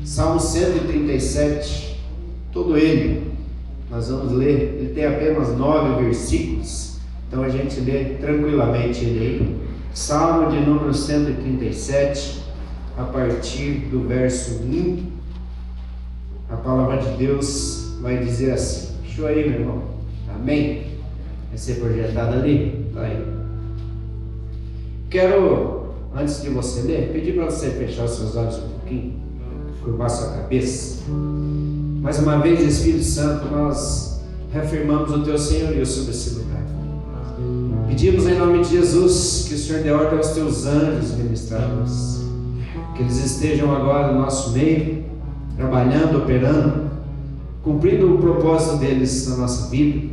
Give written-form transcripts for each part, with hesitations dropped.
Salmo 137, todo ele, nós vamos ler, ele tem apenas 9 versículos, então a gente lê tranquilamente ele aí. Salmo de número 137, a partir do verso 1, a palavra de Deus vai dizer assim. Deixa aí, meu irmão, amém? Vai ser projetado ali? Tá aí. Quero, antes de você ler, pedir para você fechar os seus olhos um pouquinho, curvar sua cabeça. Mais uma vez, Espírito Santo, nós reafirmamos o teu senhorio sobre esse lugar. Pedimos em nome de Jesus que o Senhor dê ordem aos teus anjos ministradores, que eles estejam agora no nosso meio, trabalhando, operando, cumprindo o propósito deles na nossa vida,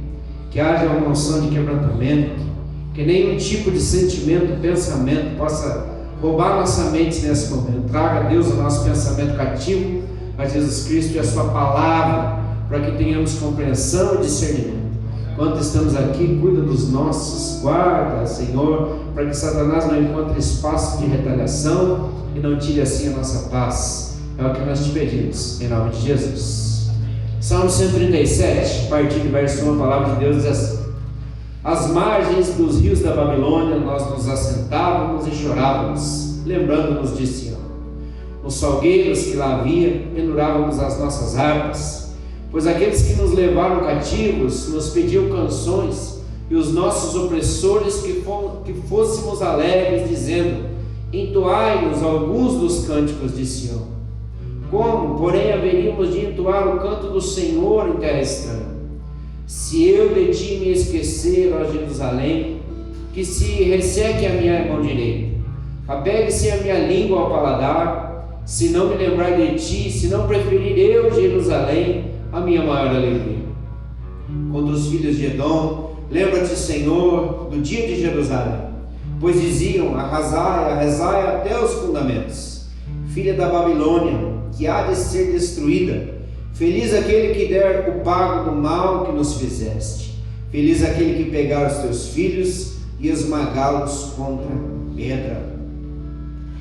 que haja uma unção de quebrantamento, que nenhum tipo de sentimento, pensamento possa roubar nossa mente nesse momento. Traga, Deus, o nosso pensamento cativo a Jesus Cristo e a sua palavra, para que tenhamos compreensão e discernimento. Enquanto estamos aqui, cuida dos nossos, guarda, Senhor, para que Satanás não encontre espaço de retaliação e não tire assim a nossa paz. É o que nós te pedimos, em nome de Jesus. Salmo 137, a partir do verso 1, a palavra de Deus diz assim: às margens dos rios da Babilônia nós nos assentávamos e chorávamos, lembrando-nos de Sião. Nos salgueiros que lá havia, pendurávamos as nossas harpas, pois aqueles que nos levaram cativos nos pediam canções, e os nossos opressores que fôssemos alegres, dizendo: entoai-nos alguns dos cânticos de Sião. Como, porém, haveríamos de entoar o canto do Senhor em terra estranha? Se eu de ti me esquecer, ó Jerusalém, que se resseque a minha mão direita, apegue-se a minha língua ao paladar, se não me lembrar de ti, se não preferir eu, Jerusalém, a minha maior alegria. Contra os filhos de Edom, lembra-te, Senhor, do dia de Jerusalém, pois diziam: arrasai, arrasai até os fundamentos. Filha da Babilônia, que há de ser destruída, feliz aquele que der o pago do mal que nos fizeste. Feliz aquele que pegar os teus filhos e esmagá-los contra pedra.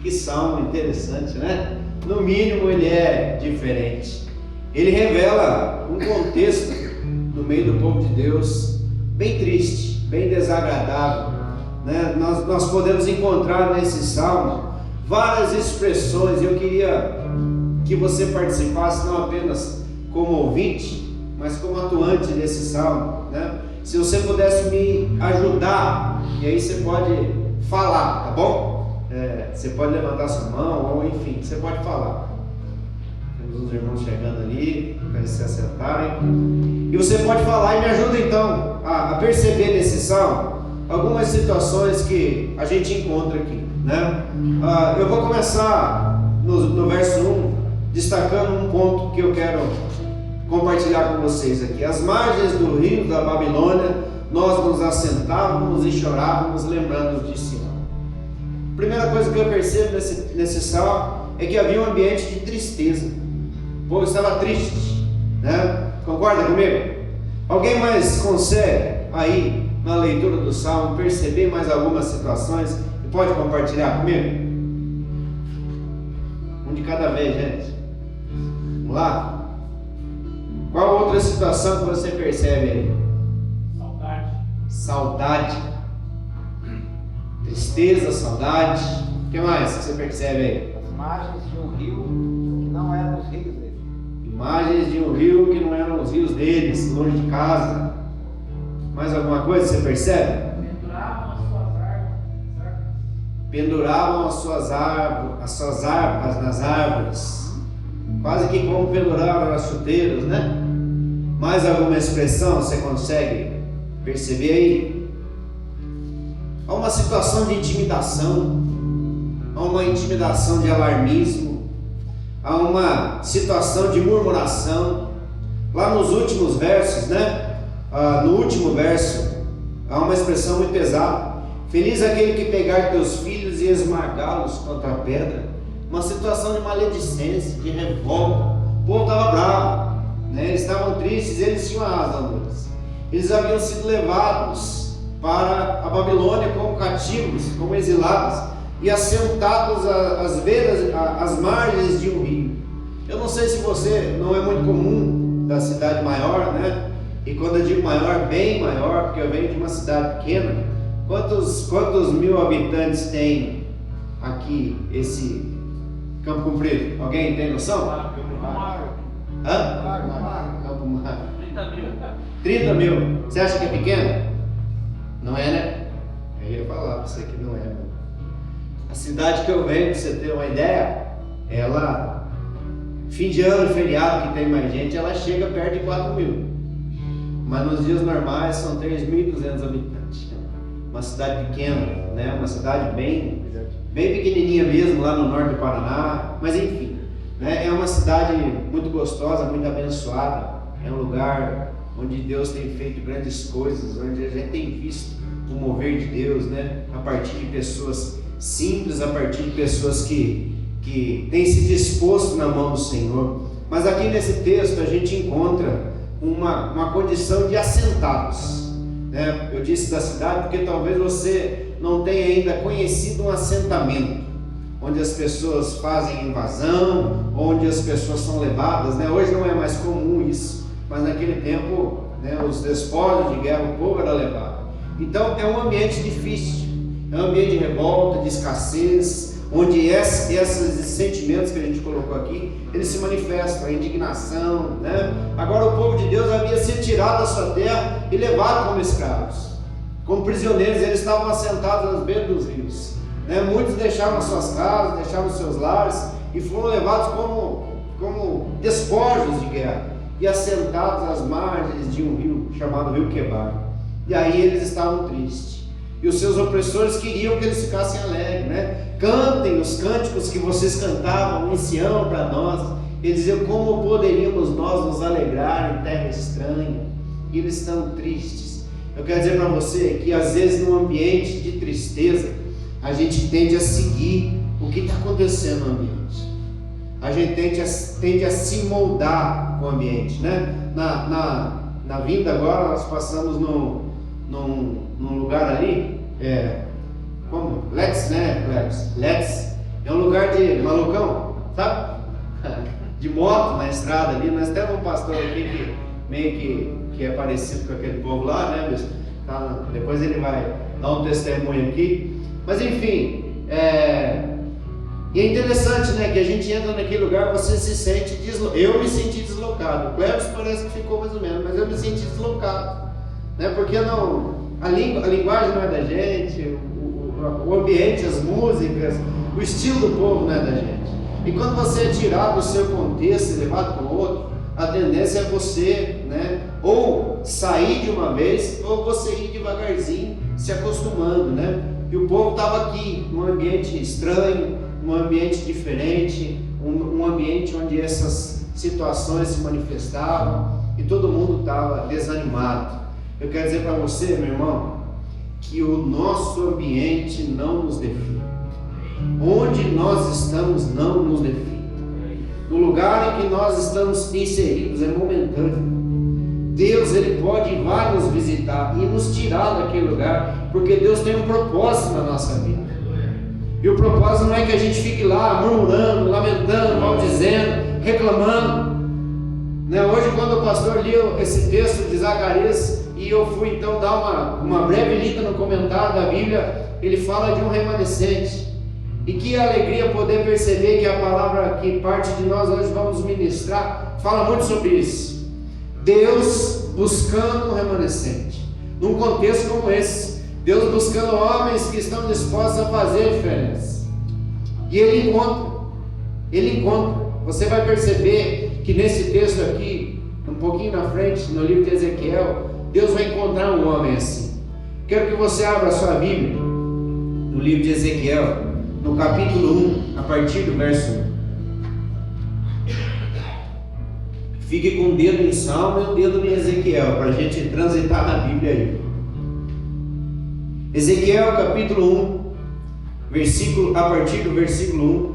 Que salmo interessante, né? No mínimo ele é diferente. Ele revela um contexto no meio do povo de Deus bem triste, bem desagradável, né? Nós podemos encontrar nesse salmo várias expressões. Eu queria que você participasse não apenas como ouvinte, mas como atuante desse salmo, né? Se você pudesse me ajudar, e aí você pode falar, tá bom? Você pode levantar sua mão, ou enfim, você pode falar. Temos uns irmãos chegando ali, para eles se assentarem. E você pode falar e me ajuda então a perceber nesse salmo algumas situações que a gente encontra aqui, né? Eu vou começar no verso 1, destacando um ponto que eu quero compartilhar com vocês aqui. Às margens do rio da Babilônia nós nos assentávamos e chorávamos, lembrando de Sião. Primeira coisa que eu percebo nesse salmo é que havia um ambiente de tristeza. O povo estava triste, né? Concorda comigo? Alguém mais consegue aí na leitura do salmo perceber mais algumas situações e pode compartilhar comigo? Um de cada vez, gente. Vamos lá? Qual outra situação que você percebe aí? Saudade. Tristeza, saudade. O que mais que você percebe aí? As margens de um rio que não eram os rios deles. Imagens de um rio que não eram os rios deles, longe de casa. Mais alguma coisa você percebe? Penduravam as suas harpas nas árvores. Quase que como penduraram as chuteiras, né? Mais alguma expressão você consegue perceber aí? Há uma situação de intimidação, há uma intimidação de alarmismo, há uma situação de murmuração. Lá nos últimos versos, né? No último verso, há uma expressão muito pesada: feliz aquele que pegar teus filhos e esmagá-los contra a pedra. Uma situação de maledicência, de revolta. O povo estava bravo, né? Eles estavam tristes, eles tinham a razão deles. Eles haviam sido levados para a Babilônia como cativos, como exilados, e assentados às margens de um rio. Eu não você não é muito comum da cidade maior, né? E quando eu digo maior, bem maior, porque eu venho de uma cidade pequena. Quantos mil habitantes tem aqui esse Campo Comprido? Alguém tem noção? Campo Maro. 30 mil. Você acha que é pequeno? Não é, né? Eu ia falar para você que não é. Né? A cidade que eu venho, para você ter uma ideia, ela, fim de ano, feriado, que tem mais gente, ela chega perto de 4 mil. Mas nos dias normais são 3.200 habitantes. Uma cidade pequena, né? Uma cidade bem pequenininha mesmo, lá no norte do Paraná. Mas enfim, né? É uma cidade muito gostosa, muito abençoada. É um lugar onde Deus tem feito grandes coisas, onde a gente tem visto o mover de Deus, né? A partir de pessoas simples, a partir de pessoas que têm se disposto na mão do Senhor. Mas aqui nesse texto a gente encontra uma condição de assentados, né? Eu disse da cidade porque talvez você não tenha ainda conhecido um assentamento onde as pessoas fazem invasão, onde as pessoas são levadas, né? Hoje não é mais comum isso, mas naquele tempo, né, os despojos de guerra, o povo era levado. Então é um ambiente difícil, é um ambiente de revolta, de escassez, onde esses sentimentos que a gente colocou aqui, eles se manifestam, a indignação, né? Agora o povo de Deus havia sido tirado da sua terra e levado como escravos, como prisioneiros. Eles estavam assentados nas beiras dos rios, né? Muitos deixaram as suas casas, deixaram os seus lares e foram levados como despojos de guerra e assentados às margens de um rio chamado Rio Quebar. E aí eles estavam tristes. E os seus opressores queriam que eles ficassem alegres, né? Cantem os cânticos que vocês cantavam em Sião para nós. Eles diziam: como poderíamos nós nos alegrar em terra estranha? E eles estão tristes. Eu quero dizer para você que às vezes num ambiente de tristeza, a gente tende a seguir o que está acontecendo no ambiente. A gente tende a se moldar com o ambiente, né? Na vinda agora nós passamos num lugar ali, como? Let's, né? Let's é um lugar de malucão, sabe? De moto na estrada ali. Nós temos um pastor aqui que meio que é parecido com aquele povo lá, né, bispo? Tá, depois ele vai dar um testemunho aqui. Mas enfim, e é interessante, né, que a gente entra naquele lugar, você se sente deslocado. Eu me senti deslocado. O Cleves parece que ficou mais ou menos, mas eu me senti deslocado, né? Porque a linguagem não é da gente, o ambiente, as músicas, o estilo do povo não é da gente. E quando você é tirado do seu contexto e levado para o outro, a tendência é você, né, ou sair de uma vez, ou você ir devagarzinho, se acostumando, né? E o povo estava aqui, num ambiente estranho, num ambiente diferente, um ambiente onde essas situações se manifestavam e todo mundo estava desanimado. Eu quero dizer para você, meu irmão, que o nosso ambiente não nos define. Onde nós estamos não nos define. O lugar em que nós estamos inseridos é momentâneo. Deus, Ele pode e vai nos visitar e nos tirar daquele lugar, porque Deus tem um propósito na nossa vida. E o propósito não é que a gente fique lá murmurando, lamentando, maldizendo, reclamando, né? Hoje, quando o pastor leu esse texto de Zacarias, e eu fui então dar uma breve lida no comentário da Bíblia, ele fala de um remanescente. E que alegria poder perceber que a palavra que parte de nós hoje vamos ministrar fala muito sobre isso. Deus buscando um remanescente, num contexto como esse. Deus buscando homens que estão dispostos a fazer a diferença. E Ele encontra. Você vai perceber que nesse texto aqui, um pouquinho na frente, no livro de Ezequiel, Deus vai encontrar um homem assim. Quero que você abra a sua Bíblia no livro de Ezequiel, no capítulo 1, a partir do verso 1. Fique com o dedo em Salmo e o dedo em Ezequiel, para a gente transitar na Bíblia aí. Ezequiel capítulo 1, a partir do versículo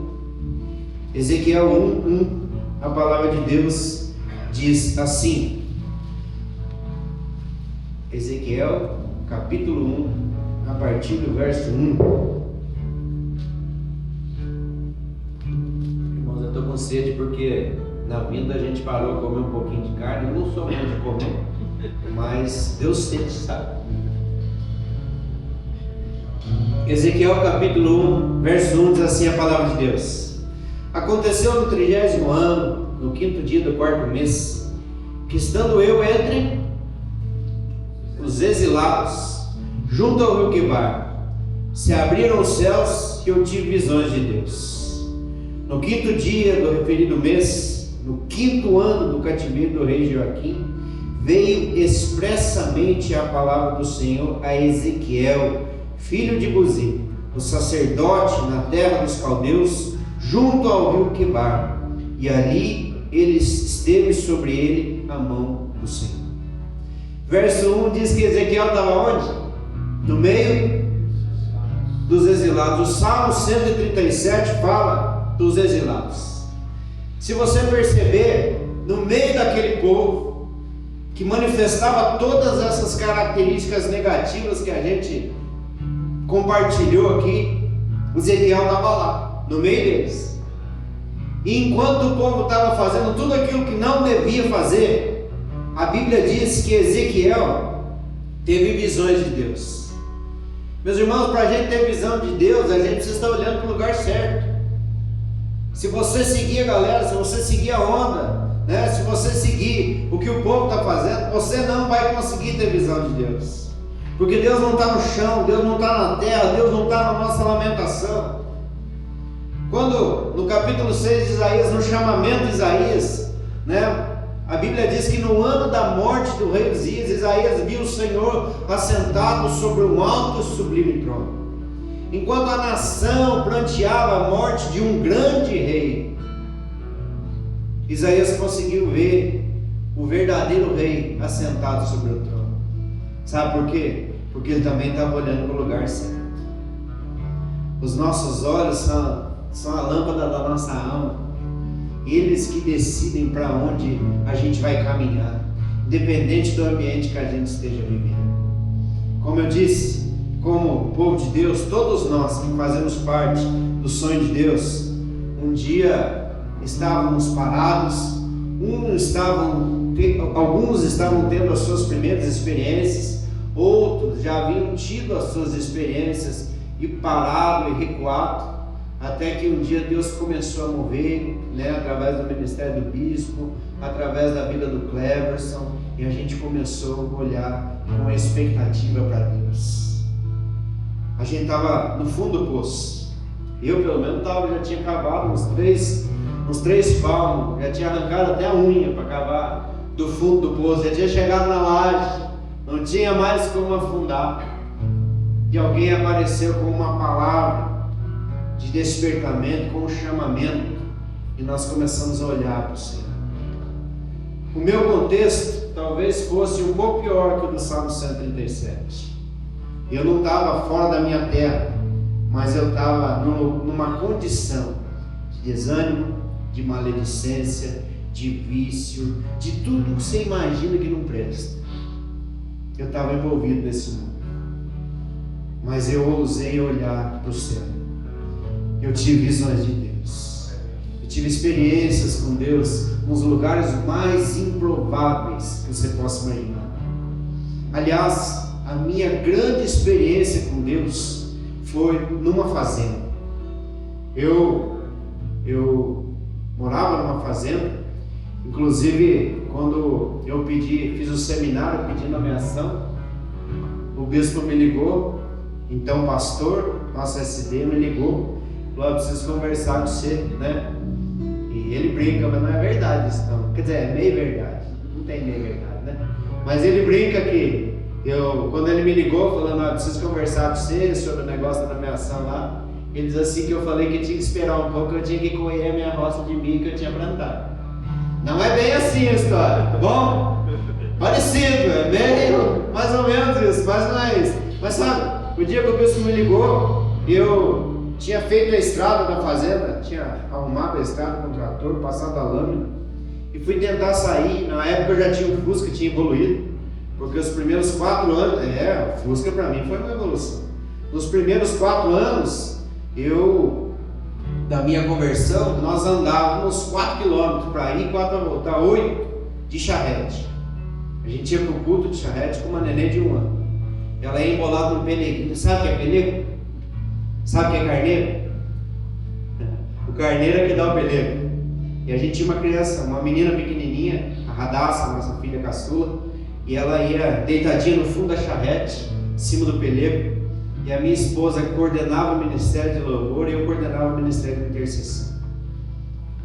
1. Ezequiel 1, a palavra de Deus diz assim. Ezequiel capítulo 1, a partir do verso 1. Irmãos, eu estou com sede porque Na vinda a gente parou a comer um pouquinho de carne. Eu não sou muito de comer, mas Deus sente, sabe? Ezequiel capítulo 1, verso 1 diz assim a palavra de Deus: Aconteceu no 30º ano, no 5º dia do 4º mês, que estando eu entre os exilados, junto ao rio Quebar, se abriram os céus e eu tive visões de Deus. No 5º dia do referido mês, no 5º ano do cativeiro do rei Joaquim, veio expressamente a palavra do Senhor a Ezequiel, filho de Buzi, o sacerdote na terra dos caldeus, junto ao rio Quebar, e ali esteve sobre ele a mão do Senhor. Verso 1 diz que Ezequiel estava onde? No meio dos exilados. O Salmo 137 fala dos exilados. Se você perceber, no meio daquele povo que manifestava todas essas características negativas que a gente compartilhou aqui, Ezequiel estava lá, no meio deles. E enquanto o povo estava fazendo tudo aquilo que não devia fazer, a Bíblia diz que Ezequiel teve visões de Deus. Meus irmãos, para a gente ter visão de Deus, a gente precisa estar olhando para o lugar certo. Se você seguir a galera, se você seguir a onda, né? Se você seguir o que o povo está fazendo, você não vai conseguir ter visão de Deus. Porque Deus não está no chão, Deus não está na terra, Deus não está na nossa lamentação. Quando no capítulo 6 de Isaías, no chamamento de Isaías, né, a Bíblia diz que no ano da morte do rei Uzias, Isaías viu o Senhor assentado sobre um alto e sublime trono. Enquanto a nação pranteava a morte de um grande rei, Isaías conseguiu ver o verdadeiro rei assentado sobre o trono. Sabe por quê? Porque ele também estava olhando para o lugar certo. Os nossos olhos são a lâmpada da nossa alma. Eles que decidem para onde a gente vai caminhar, independente do ambiente que a gente esteja vivendo. Como eu disse, como povo de Deus, todos nós que fazemos parte do sonho de Deus, um dia estávamos parados, alguns estavam tendo as suas primeiras experiências, outros já haviam tido as suas experiências e parado e recuado, até que um dia Deus começou a mover, né, através do ministério do bispo, através da vida do Cleverson, e a gente começou a olhar com uma expectativa para Deus. A gente estava no fundo do poço. Eu pelo menos já tinha cavado uns três palmos, já tinha arrancado até a unha para cavar do fundo do poço, já tinha chegado na laje, não tinha mais como afundar. E alguém apareceu com uma palavra de despertamento, com um chamamento, e nós começamos a olhar para o Senhor. O meu contexto talvez fosse um pouco pior que o do Salmo 137. Eu não estava fora da minha terra, mas eu estava numa condição de desânimo, de maledicência, de vício, de tudo que você imagina que não presta. Eu estava envolvido nesse mundo, mas eu ousei olhar para o céu. Eu tive visões de Deus, eu tive experiências com Deus nos lugares mais improváveis que você possa imaginar. Aliás, a minha grande experiência com Deus foi numa fazenda. Eu morava numa fazenda, inclusive quando eu fiz o seminário pedindo nomeação, o bispo me ligou, então o pastor, nosso SD, me ligou, falou: preciso conversar com você, né? E ele brinca, mas não é verdade isso não. Quer dizer, é meio verdade, não tem meio verdade, né? Mas ele brinca que quando ele me ligou falando: preciso conversar com você sobre o negócio da nomeação lá, ele diz assim que eu falei que tinha que esperar um pouco, eu tinha que colher a minha roça de milho que eu tinha plantado. Não é bem assim a história, tá bom? Parecido, é meio mais ou menos isso, mas não é isso. Mas sabe, o dia que o bispo me ligou, eu tinha feito a estrada da fazenda, tinha arrumado a estrada com o trator, passado a lâmina, e fui tentar sair. Na época eu já tinha um Fusca, tinha evoluído, porque os primeiros 4 anos, o Fusca para mim foi uma evolução. Nos primeiros 4 anos, eu da minha conversão, nós andávamos 4 quilômetros para ir, 4 para voltar, 8 de charrete. A gente ia para o culto de charrete com uma neném de 1 ano. Ela ia embolada no peneguinho. Sabe o que é pelego? Sabe o que é carneiro? O carneiro é que dá o pelego. E a gente tinha uma criança, uma menina pequenininha, a Radassa, nossa filha caçula, e ela ia deitadinha no fundo da charrete, em cima do pelego. E a minha esposa coordenava o ministério de louvor e eu coordenava o ministério de intercessão.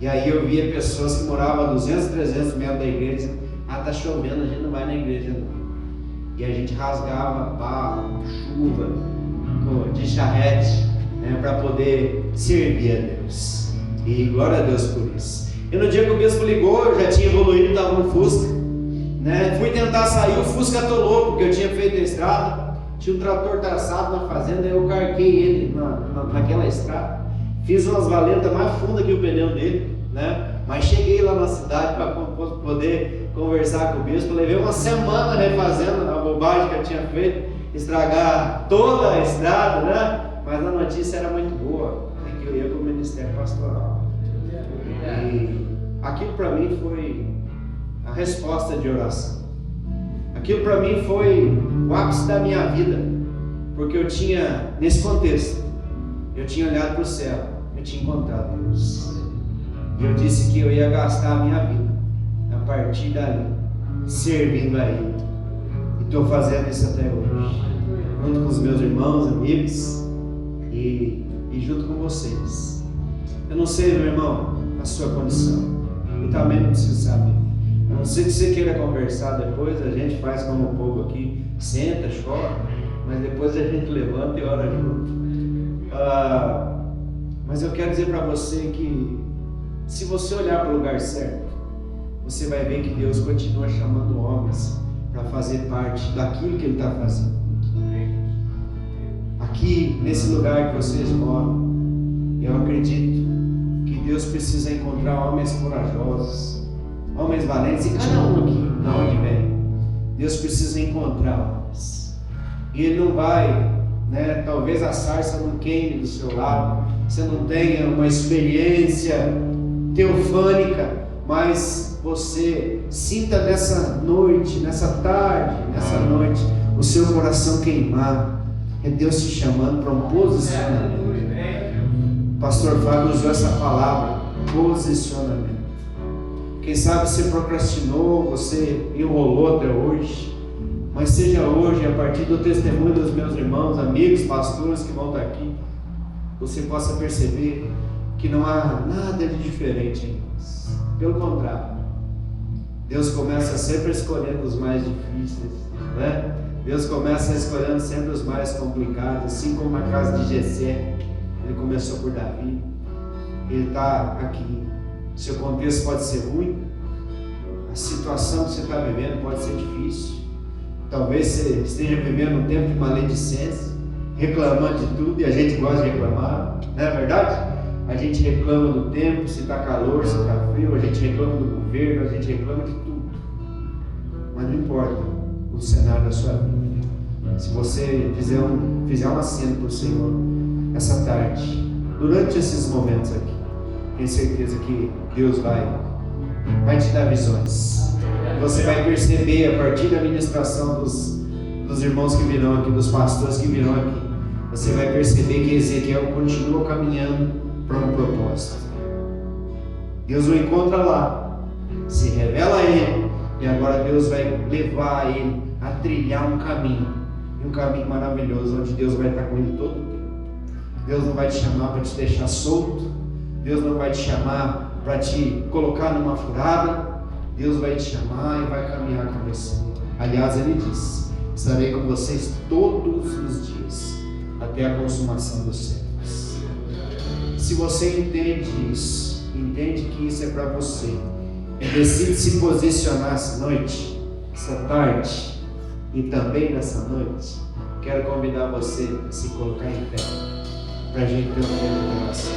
E aí eu via pessoas que moravam a 200, 300 metros da igreja. Tá chovendo, a gente não vai na igreja não. E a gente rasgava barro, chuva, de charrete, né, para poder servir a Deus. E glória a Deus por isso. E no dia que o bispo ligou, eu já tinha evoluído, estava no Fusca, né? Fui tentar sair, o Fusca atolou, porque eu tinha feito a estrada. Tinha um trator traçado na fazenda, eu carquei ele naquela estrada. Fiz umas valetas mais fundas que o pneu dele, né? Mas cheguei lá na cidade para poder conversar com o bispo. Levei uma semana refazendo a bobagem que eu tinha feito, estragar toda a estrada, né? Mas a notícia era muito boa, que eu ia para o ministério pastoral. E aquilo para mim foi a resposta de oração. Aquilo para mim foi o ápice da minha vida, porque eu tinha, nesse contexto, eu tinha olhado para o céu, eu tinha encontrado Deus. E eu disse que eu ia gastar a minha vida, a partir dali, servindo a Ele. E estou fazendo isso até hoje, junto com os meus irmãos, amigos, e junto com vocês. Eu não sei, meu irmão, a sua condição, e também não preciso saber. A não ser que você queira conversar depois, a gente faz como o povo aqui, senta, chora, mas depois a gente levanta e ora junto. Mas eu quero dizer para você que, se você olhar para o lugar certo, você vai ver que Deus continua chamando homens para fazer parte daquilo que Ele está fazendo. Aqui, nesse lugar que vocês moram, eu acredito que Deus precisa encontrar homens corajosos, homens valentes, e cada um aqui, de onde vem, Deus precisa encontrar homens. E Ele não vai, né, talvez a sarça não queime do seu lado, você não tenha uma experiência teofânica, mas você sinta nessa noite, nessa tarde, nessa noite, o seu coração queimar. É Deus te chamando para um posicionamento. O pastor Fábio usou essa palavra, posicionamento. Quem sabe você procrastinou, você enrolou até hoje, mas seja hoje, a partir do testemunho dos meus irmãos, amigos, pastores que vão estar aqui, você possa perceber que não há nada de diferente em nós. Pelo contrário, Deus começa sempre escolhendo os mais difíceis, né? Deus começa escolhendo sempre os mais complicados, assim como a casa de Jessé, ele começou por Davi. Ele está aqui. Seu contexto pode ser ruim, a situação que você está vivendo pode ser difícil. Talvez você esteja vivendo um tempo de maledicência, reclamando de tudo, e a gente gosta de reclamar, não é verdade? A gente reclama do tempo, se está calor, se está frio, a gente reclama do governo, a gente reclama de tudo. Mas não importa o cenário da sua vida. Se você fizer uma cena para o Senhor essa tarde, durante esses momentos aqui, tenho certeza que Deus vai te dar visões. Você vai perceber, a partir da ministração dos irmãos que virão aqui, dos pastores que virão aqui, você vai perceber que Ezequiel continua caminhando para um propósito. Deus o encontra lá, se revela a ele, e agora Deus vai levar ele a trilhar um caminho, e um caminho maravilhoso, onde Deus vai estar com ele todo o tempo. Deus não vai te chamar para te deixar solto, Deus não vai te chamar para te colocar numa furada, Deus vai te chamar e vai caminhar com você. Aliás, Ele disse: estarei com vocês todos os dias, até a consumação dos séculos. Se você entende isso, entende que isso é para você, e decide se posicionar essa noite, essa tarde, e também nessa noite, quero convidar você a se colocar em pé, para a gente ter uma oração.